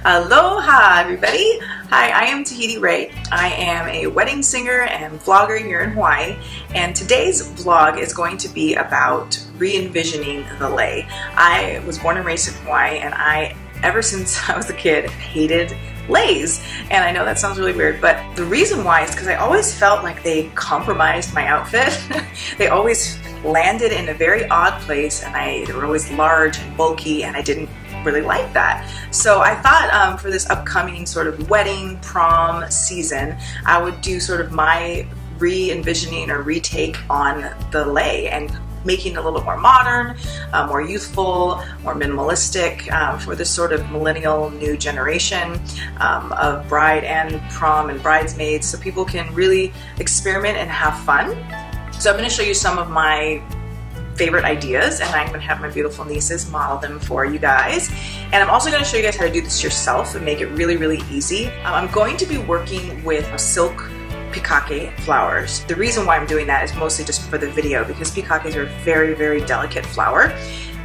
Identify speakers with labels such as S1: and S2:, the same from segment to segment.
S1: Aloha everybody! Hi, I am Tahiti Rey. I am a wedding singer and vlogger here in Hawaii, and today's vlog is going to be about re-envisioning the lei. I was born and raised in Hawaii, and ever since I was a kid, hated leis. And I know that sounds really weird, but the reason why is because I always felt like they compromised my outfit. They always landed in a very odd place, and they were always large and bulky, and I didn't really like that. So I thought for this upcoming sort of wedding prom season, I would do sort of my re-envisioning or retake on the lei and making it a little bit more modern, more youthful, more minimalistic for this sort of millennial new generation of bride and prom and bridesmaids, so people can really experiment and have fun. So I'm going to show you some of my favorite ideas, and I'm going to have my beautiful nieces model them for you guys. And I'm also going to show you guys how to do this yourself and make it really, really easy. I'm going to be working with silk pikake flowers. The reason why I'm doing that is mostly just for the video, because pikakes are a very, very delicate flower.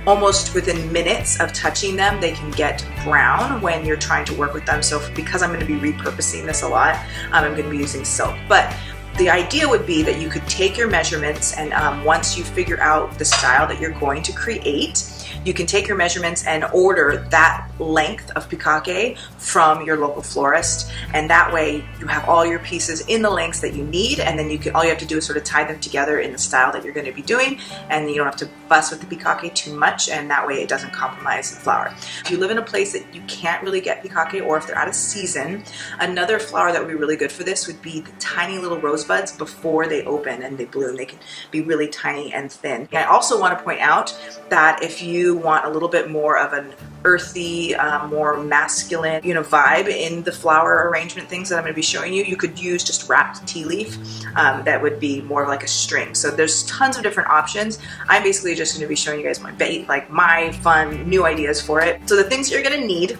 S1: Almost within minutes of touching them, they can get brown when you're trying to work with them. So because I'm going to be repurposing this a lot, I'm going to be using silk. But the idea would be that you could take your measurements, and once you figure out the style that you're going to create, you can take your measurements and order that length of pikake from your local florist, and that way you have all your pieces in the lengths that you need, and then all you have to do is sort of tie them together in the style that you're going to be doing, and you don't have to fuss with the pikake too much, and that way it doesn't compromise the flower. If you live in a place that you can't really get pikake, or if they're out of season, another flower that would be really good for this would be the tiny little rosebuds before they open and they bloom. They can be really tiny and thin. And I also want to point out that if you want a little bit more of an earthy, more masculine, vibe in the flower arrangement things that I'm going to be showing you, you could use just wrapped tea leaf. That would be more like a string. So there's tons of different options. I'm basically just going to be showing you guys my fun new ideas for it. So the things you're going to need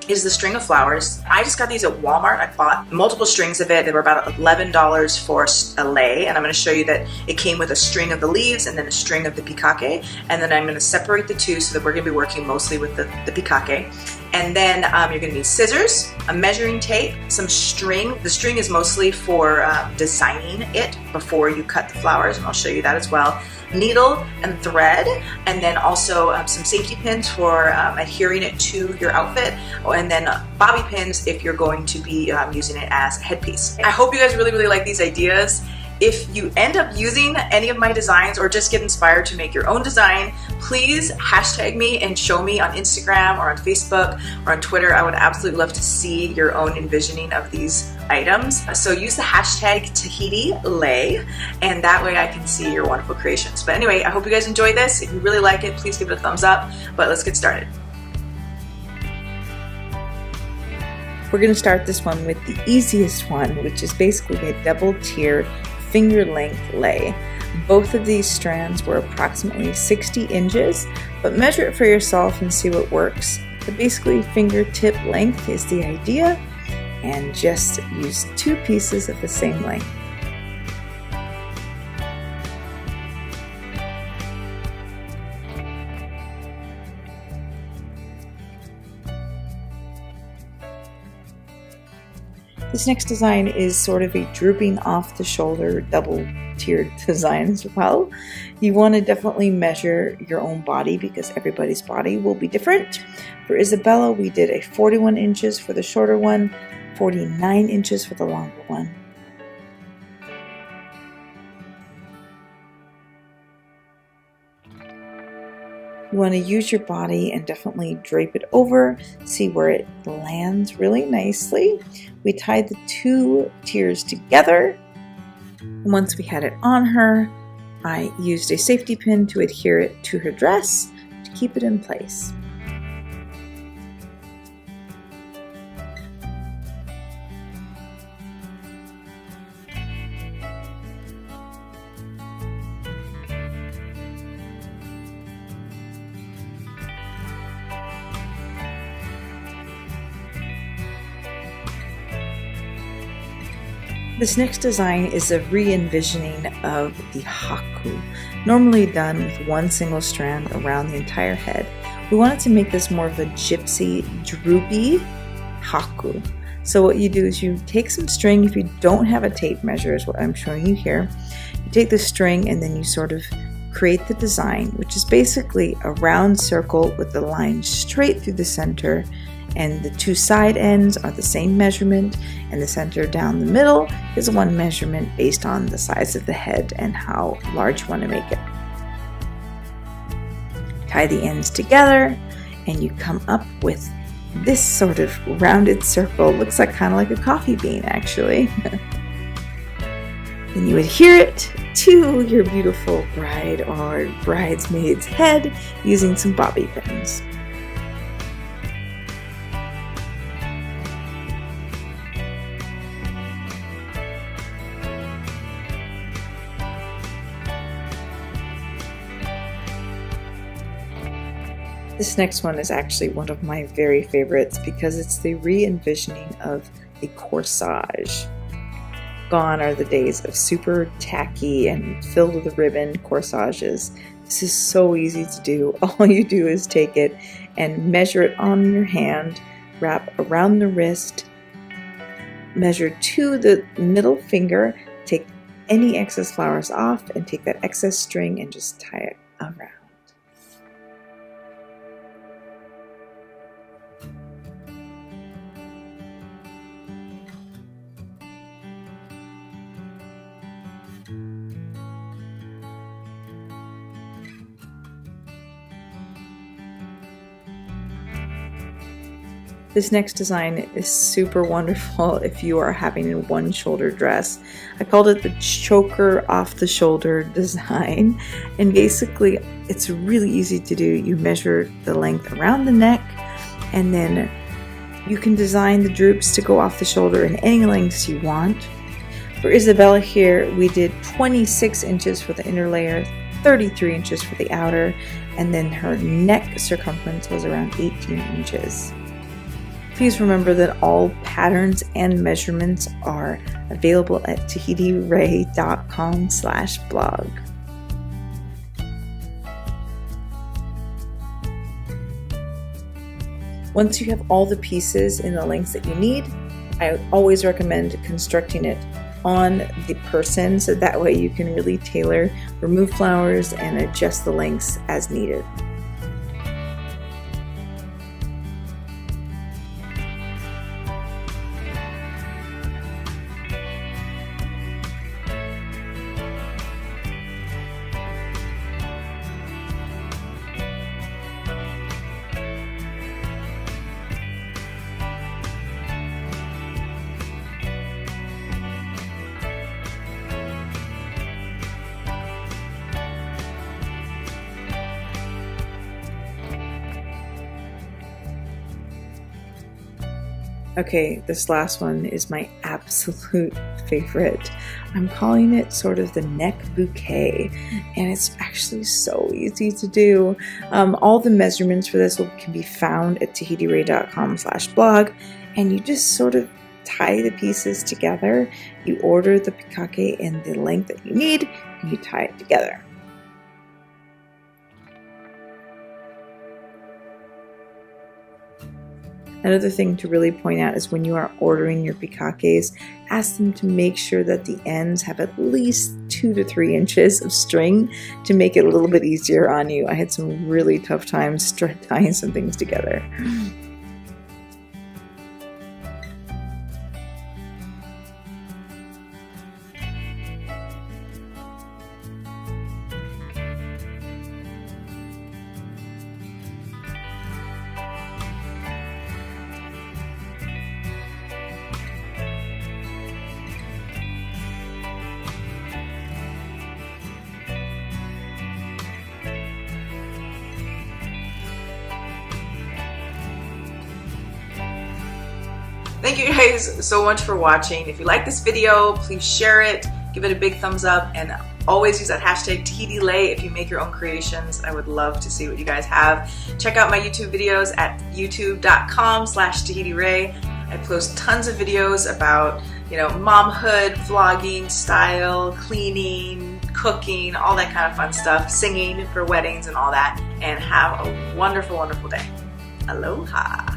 S1: is the string of flowers. I just got these at Walmart. I bought multiple strings of it. They were about $11 for a lei, and I'm going to show you that it came with a string of the leaves and then a string of the pikake, and then I'm going to separate the two so that we're going to be working mostly with the pikake. And then you're going to need scissors, a measuring tape, some string. The string is mostly for designing it before you cut the flowers, and I'll show you that as well. Needle and thread, and then also some safety pins for adhering it to your outfit, and then bobby pins if you're going to be using it as a headpiece. I hope you guys really, really like these ideas. If you end up using any of my designs or just get inspired to make your own design, please hashtag me and show me on Instagram or on Facebook or on Twitter. I would absolutely love to see your own envisioning of these items. So use the hashtag Tahiti Rey, and that way I can see your wonderful creations. But anyway, I hope you guys enjoy this. If you really like it, please give it a thumbs up. But let's get started. We're going to start this one with the easiest one, which is basically a double-tiered finger-length lei. Both of these strands were approximately 60 inches, but measure it for yourself and see what works. But basically, fingertip length is the idea, and just use two pieces of the same length. This next design is sort of a drooping off the shoulder double tiered design as well. You want to definitely measure your own body because everybody's body will be different. For Isabella, we did a 41 inches for the shorter one, 49 inches for the longer one. You want to use your body and definitely drape it over, see where it lands really nicely. We tied the two tiers together. Once we had it on her, I used a safety pin to adhere it to her dress to keep it in place. This next design is a re-envisioning of the haku, normally done with one single strand around the entire head. We wanted to make this more of a gypsy, droopy
S2: haku. So what you do is you take some string. If you don't have a tape measure, is what I'm showing you here. You take the string and then you sort of create the design, which is basically a round circle with the line straight through the center, and the two side ends are the same measurement, and the center down the middle is one measurement based on the size of the head and how large you want to make it. Tie the ends together and you come up with this sort of rounded circle. Looks like kind of like a coffee bean, actually. Then you adhere it to your beautiful bride or bridesmaid's head using some bobby pins. This next one is actually one of my very favorites because it's the re-envisioning of a corsage. Gone are the days of super tacky and filled with ribbon corsages. This is so easy to do. All you do is take it and measure it on your hand, wrap around the wrist, measure to the middle finger, take any excess flowers off, and take that excess string and just tie it around. This next design is super wonderful if you are having a one shoulder dress. I called it the choker off the shoulder design, and basically it's really easy to do. You measure the length around the neck, and then you can design the droops to go off the shoulder in any lengths you want. For Isabella here, we did 26 inches for the inner layer, 33 inches for the outer, and then her neck circumference was around 18 inches. Please remember that all patterns and measurements are available at tahitirey.com/blog. Once you have all the pieces in the lengths that you need, I always recommend constructing it on the person so that way you can really tailor, remove flowers, and adjust the lengths as needed. Okay, this last one is my absolute favorite. I'm calling it sort of the neck bouquet, and it's actually so easy to do. All the measurements for this can be found at tahitirey.com/blog, and you just sort of tie the pieces together. You order the pikake in the length that you need, and you tie it together. Another thing to really point out is when you are ordering your pikakes, ask them to make sure that the ends have at least 2 to 3 inches of string to make it a little bit easier on you. I had some really tough times tying some things together.
S1: Thank you guys so much for watching. If you like this video, please share it, give it a big thumbs up, and always use that hashtag Tahiti Lei if you make your own creations. I would love to see what you guys have. Check out my YouTube videos at youtube.com/Tahiti Rey. I post tons of videos about, momhood, vlogging, style, cleaning, cooking, all that kind of fun stuff, singing for weddings and all that. And have a wonderful, wonderful day. Aloha.